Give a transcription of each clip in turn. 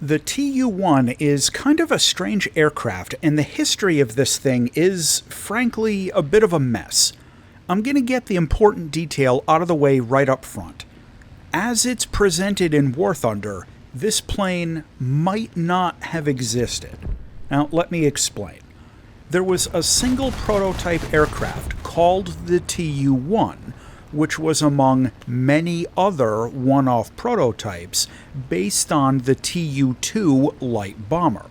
The Tu-1 is kind of a strange aircraft, and the history of this thing is, frankly, a bit of a mess. I'm going to get the important detail out of the way right up front. As it's presented in War Thunder, this plane might not have existed. Now, let me explain. There was a single prototype aircraft called the Tu-1, which was among many other one-off prototypes based on the Tu-2 light bomber.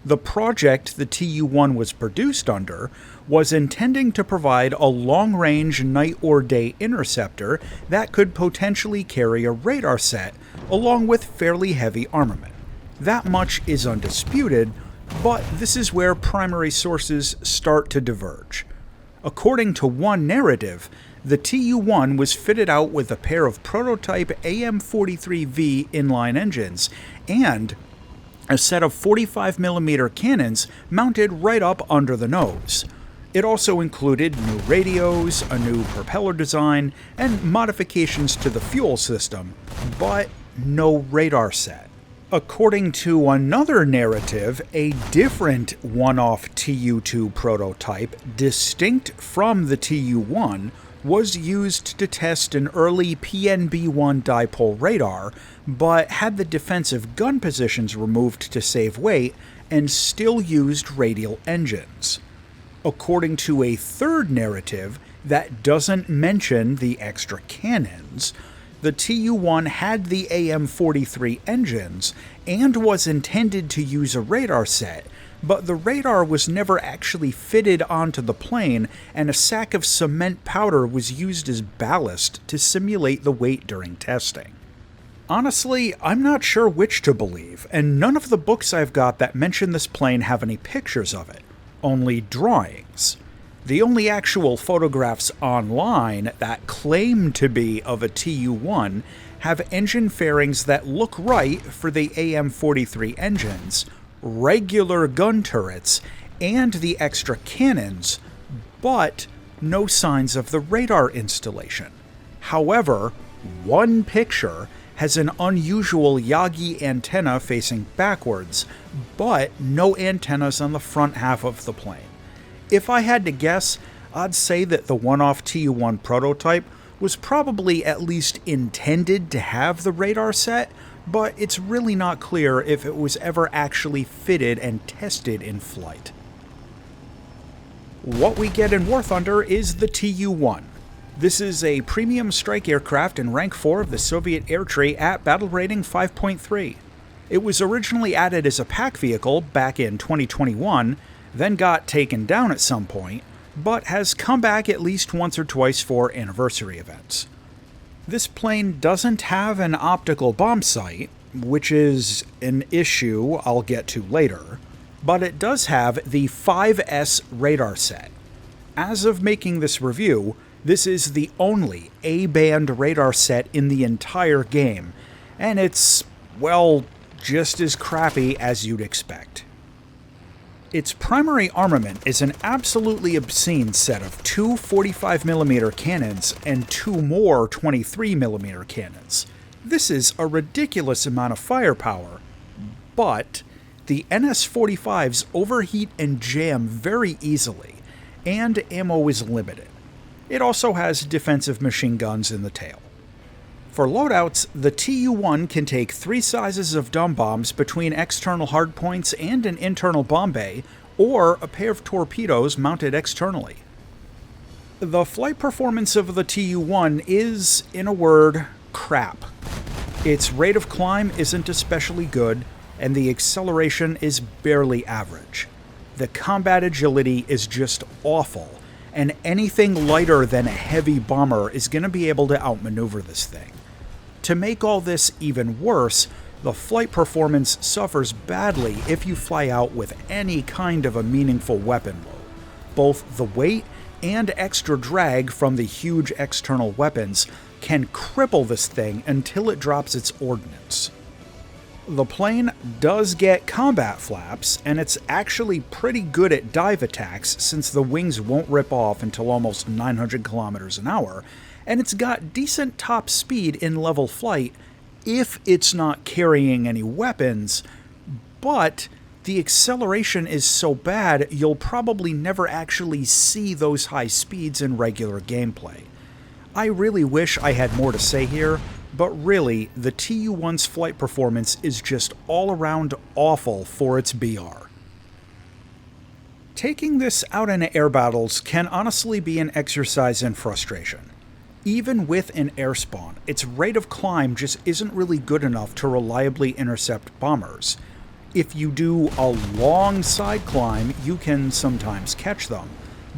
The project the Tu-1 was produced under was intending to provide a long-range night or day interceptor that could potentially carry a radar set along with fairly heavy armament. That much is undisputed, but this is where primary sources start to diverge. According to one narrative, the Tu-1 was fitted out with a pair of prototype AM-43V inline engines and a set of 45mm cannons mounted right up under the nose. It also included new radios, a new propeller design, and modifications to the fuel system, but no radar set. According to another narrative, a different one-off Tu-2 prototype, distinct from the Tu-1, was used to test an early PNB-1 dipole radar, but had the defensive gun positions removed to save weight and still used radial engines. According to a third narrative that doesn't mention the extra cannons, the Tu-1 had the AM-43 engines and was intended to use a radar set, but the radar was never actually fitted onto the plane, and a sack of cement powder was used as ballast to simulate the weight during testing. Honestly, I'm not sure which to believe, and none of the books I've got that mention this plane have any pictures of it, only drawings. The only actual photographs online that claim to be of a Tu-1 have engine fairings that look right for the AM-43 engines, regular gun turrets, and the extra cannons, but no signs of the radar installation. However, one picture has an unusual Yagi antenna facing backwards, but no antennas on the front half of the plane. If I had to guess, I'd say that the one-off Tu-1 prototype was probably at least intended to have the radar set, but it's really not clear if it was ever actually fitted and tested in flight. What we get in War Thunder is the Tu-1. This is a premium strike aircraft in Rank 4 of the Soviet Air Tree at Battle Rating 5.3. It was originally added as a pack vehicle back in 2021, then got taken down at some point, but has come back at least once or twice for anniversary events. This plane doesn't have an optical bomb sight, which is an issue I'll get to later, but it does have the 5S radar set. As of making this review, this is the only A-band radar set in the entire game, and it's, well, just as crappy as you'd expect. Its primary armament is an absolutely obscene set of two 45mm cannons and two more 23mm cannons. This is a ridiculous amount of firepower, but the NS-45s overheat and jam very easily, and ammo is limited. It also has defensive machine guns in the tail. For loadouts, the Tu-1 can take 3 sizes of dumb bombs between external hardpoints and an internal bomb bay, or a pair of torpedoes mounted externally. The flight performance of the Tu-1 is, in a word, crap. Its rate of climb isn't especially good, and the acceleration is barely average. The combat agility is just awful, and anything lighter than a heavy bomber is going to be able to outmaneuver this thing. To make all this even worse, the flight performance suffers badly if you fly out with any kind of a meaningful weapon load. Both the weight and extra drag from the huge external weapons can cripple this thing until it drops its ordnance. The plane does get combat flaps, and it's actually pretty good at dive attacks since the wings won't rip off until almost 900 kilometers an hour, and it's got decent top speed in level flight if it's not carrying any weapons, but the acceleration is so bad you'll probably never actually see those high speeds in regular gameplay. I really wish I had more to say here, but really, the Tu-1's flight performance is just all around awful for its BR. Taking this out in air battles can honestly be an exercise in frustration. Even with an air spawn, its rate of climb just isn't really good enough to reliably intercept bombers. If you do a long side climb, you can sometimes catch them,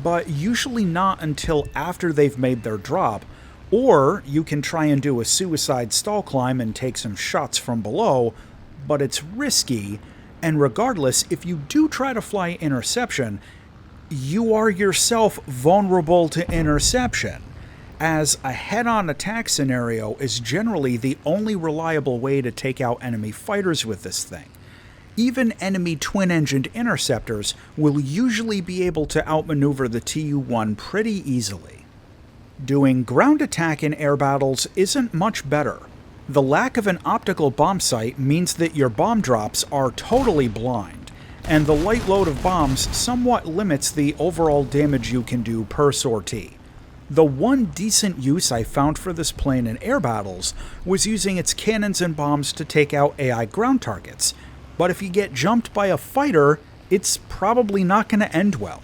but usually not until after they've made their drop, or you can try and do a suicide stall climb and take some shots from below, but it's risky, and regardless, if you do try to fly interception, you are yourself vulnerable to interception, as a head-on attack scenario is generally the only reliable way to take out enemy fighters with this thing. Even enemy twin-engined interceptors will usually be able to outmaneuver the Tu-1 pretty easily. Doing ground attack in air battles isn't much better. The lack of an optical bomb sight means that your bomb drops are totally blind, and the light load of bombs somewhat limits the overall damage you can do per sortie. The one decent use I found for this plane in air battles was using its cannons and bombs to take out AI ground targets, but if you get jumped by a fighter, it's probably not going to end well.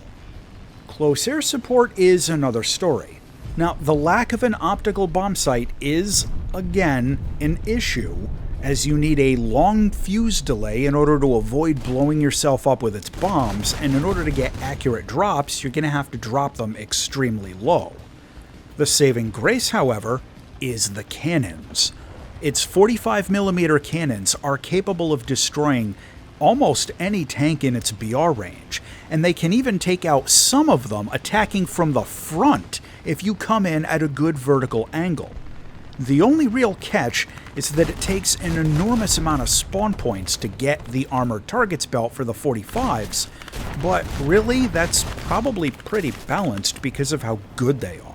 Close air support is another story. Now, the lack of an optical bomb sight is, again, an issue, as you need a long fuse delay in order to avoid blowing yourself up with its bombs, and in order to get accurate drops, you're going to have to drop them extremely low. The saving grace, however, is the cannons. Its 45mm cannons are capable of destroying almost any tank in its BR range, and they can even take out some of them attacking from the front if you come in at a good vertical angle. The only real catch is that it takes an enormous amount of spawn points to get the armored targets belt for the 45s, but really that's probably pretty balanced because of how good they are.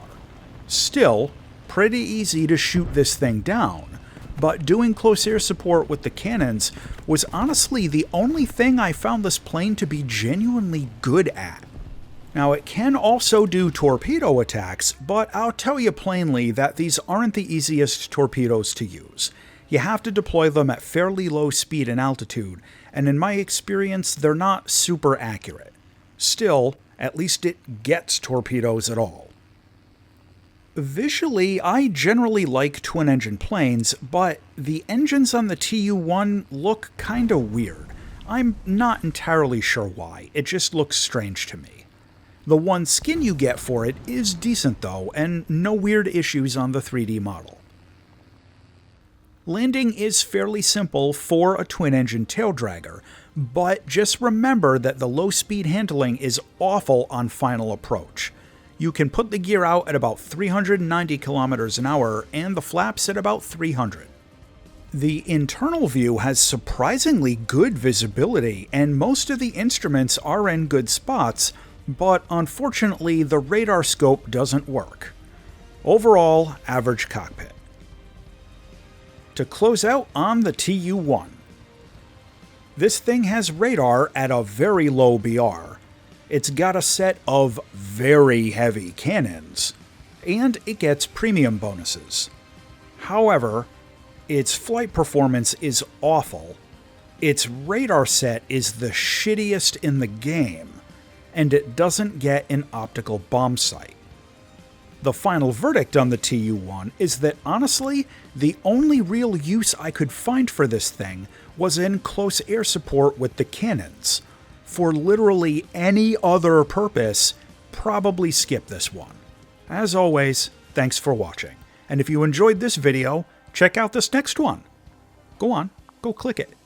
Still, pretty easy to shoot this thing down, but doing close air support with the cannons was honestly the only thing I found this plane to be genuinely good at. Now, it can also do torpedo attacks, but I'll tell you plainly that these aren't the easiest torpedoes to use. You have to deploy them at fairly low speed and altitude, and in my experience, they're not super accurate. Still, at least it gets torpedoes at all. Visually, I generally like twin-engine planes, but the engines on the Tu-1 look kinda weird. I'm not entirely sure why, it just looks strange to me. The one skin you get for it is decent though, and no weird issues on the 3D model. Landing is fairly simple for a twin-engine tail dragger, but just remember that the low-speed handling is awful on final approach. You can put the gear out at about 390 kilometers an hour and the flaps at about 300. The internal view has surprisingly good visibility, and most of the instruments are in good spots, but unfortunately the radar scope doesn't work. Overall, average cockpit. To close out on the Tu-1. This thing has radar at a very low BR. It's got a set of very heavy cannons, and it gets premium bonuses. However, its flight performance is awful, its radar set is the shittiest in the game, and it doesn't get an optical bomb sight. The final verdict on the Tu-1 is that honestly, the only real use I could find for this thing was in close air support with the cannons. For literally any other purpose, probably skip this one. As always, thanks for watching, and if you enjoyed this video, check out this next one. Go on, go click it.